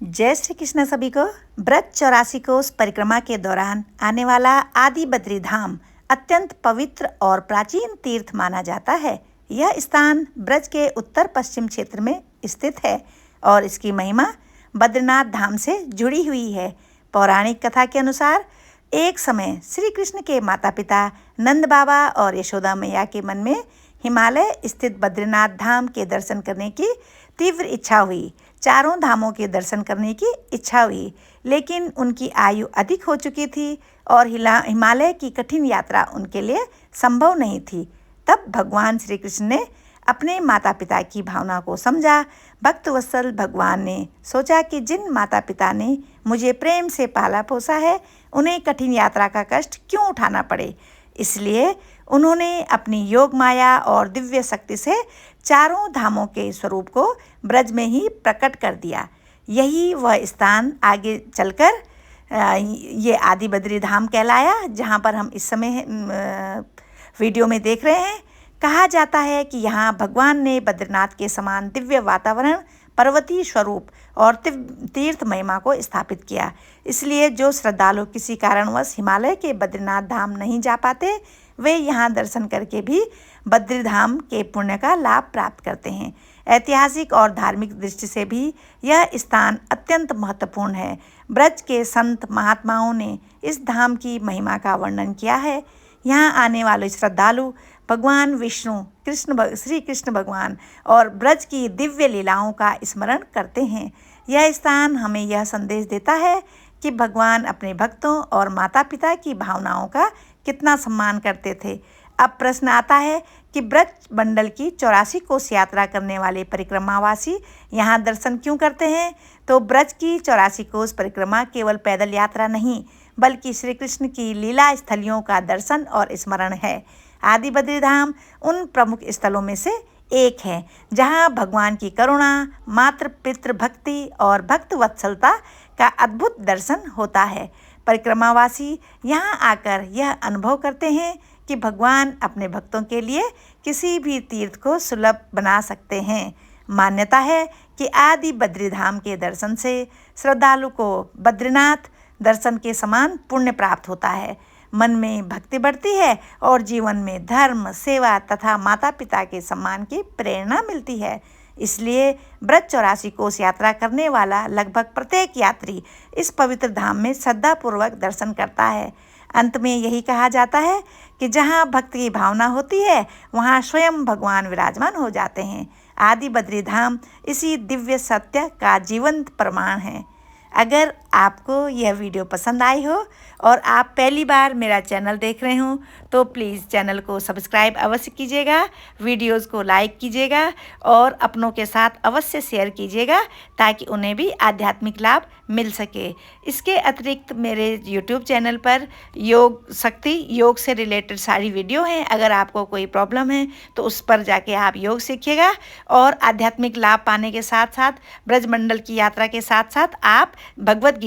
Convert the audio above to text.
जय श्री कृष्ण सभी को। ब्रज 84 कोस परिक्रमा के दौरान आने वाला आदि बद्री धाम अत्यंत पवित्र और प्राचीन तीर्थ माना जाता है। यह स्थान ब्रज के उत्तर पश्चिम क्षेत्र में स्थित है और इसकी महिमा बद्रीनाथ धाम से जुड़ी हुई है। पौराणिक कथा के अनुसार एक समय श्री कृष्ण के माता पिता नंद बाबा और यशोदा मैया के मन में हिमालय स्थित बद्रीनाथ धाम के दर्शन करने की तीव्र इच्छा हुई। चारों धामों के दर्शन करने की इच्छा हुई, लेकिन उनकी आयु अधिक हो चुकी थी और हिमालय की कठिन यात्रा उनके लिए संभव नहीं थी। तब भगवान श्री कृष्ण ने अपने माता पिता की भावना को समझा। भक्तवत्सल भगवान ने सोचा कि जिन माता पिता ने मुझे प्रेम से पाला पोसा है, उन्हें कठिन यात्रा का कष्ट क्यों उठाना पड़े। इसलिए उन्होंने अपनी योग माया और दिव्य शक्ति से चारों धामों के स्वरूप को ब्रज में ही प्रकट कर दिया। यही वह स्थान आगे चलकर ये आदि बद्री धाम कहलाया, जहाँ पर हम इस समय वीडियो में देख रहे हैं। कहा जाता है कि यहाँ भगवान ने बद्रीनाथ के समान दिव्य वातावरण, पर्वतीय स्वरूप और तीर्थ महिमा को स्थापित किया। इसलिए जो श्रद्धालु किसी कारणवश हिमालय के बद्रीनाथ धाम नहीं जा पाते, वे यहाँ दर्शन करके भी बद्री धाम के पुण्य का लाभ प्राप्त करते हैं। ऐतिहासिक और धार्मिक दृष्टि से भी यह स्थान अत्यंत महत्वपूर्ण है। ब्रज के संत महात्माओं ने इस धाम की महिमा का वर्णन किया है। यहाँ आने वाले श्रद्धालु भगवान विष्णु, श्री कृष्ण भगवान और ब्रज की दिव्य लीलाओं का स्मरण करते हैं। यह स्थान हमें यह संदेश देता है कि भगवान अपने भक्तों और माता पिता की भावनाओं का कितना सम्मान करते थे। अब प्रश्न आता है कि ब्रज मंडल की 84 कोस यात्रा करने वाले परिक्रमावासी यहाँ दर्शन क्यों करते हैं। तो ब्रज की 84 कोस परिक्रमा केवल पैदल यात्रा नहीं, बल्कि श्री कृष्ण की लीला स्थलियों का दर्शन और स्मरण है। आदि बद्री धाम उन प्रमुख स्थलों में से एक है जहाँ भगवान की करुणा, मातृ पितृ भक्ति और भक्त वत्सलता का अद्भुत दर्शन होता है। परिक्रमावासी यहाँ आकर यह अनुभव करते हैं कि भगवान अपने भक्तों के लिए किसी भी तीर्थ को सुलभ बना सकते हैं। मान्यता है कि आदि बद्री धाम के दर्शन से श्रद्धालु को बद्रीनाथ दर्शन के समान पुण्य प्राप्त होता है। मन में भक्ति बढ़ती है और जीवन में धर्म, सेवा तथा माता पिता के सम्मान की प्रेरणा मिलती है। इसलिए ब्रज 84 कोस यात्रा करने वाला लगभग प्रत्येक यात्री इस पवित्र धाम में श्रद्धापूर्वक दर्शन करता है। अंत में यही कहा जाता है कि जहाँ भक्ति की भावना होती है, वहाँ स्वयं भगवान विराजमान हो जाते हैं। आदि बद्री धाम इसी दिव्य सत्य का जीवंत प्रमाण है। अगर आपको यह वीडियो पसंद आई हो और आप पहली बार मेरा चैनल देख रहे हो, तो प्लीज़ चैनल को सब्सक्राइब अवश्य कीजिएगा, वीडियोस को लाइक कीजिएगा और अपनों के साथ अवश्य शेयर कीजिएगा ताकि उन्हें भी आध्यात्मिक लाभ मिल सके। इसके अतिरिक्त मेरे YouTube चैनल पर योग से रिलेटेड सारी वीडियो हैं। अगर आपको कोई प्रॉब्लम है तो उस पर जाके आप योग सीखिएगा और आध्यात्मिक लाभ पाने के साथ साथ ब्रजमंडल की यात्रा के साथ साथ आप भगवत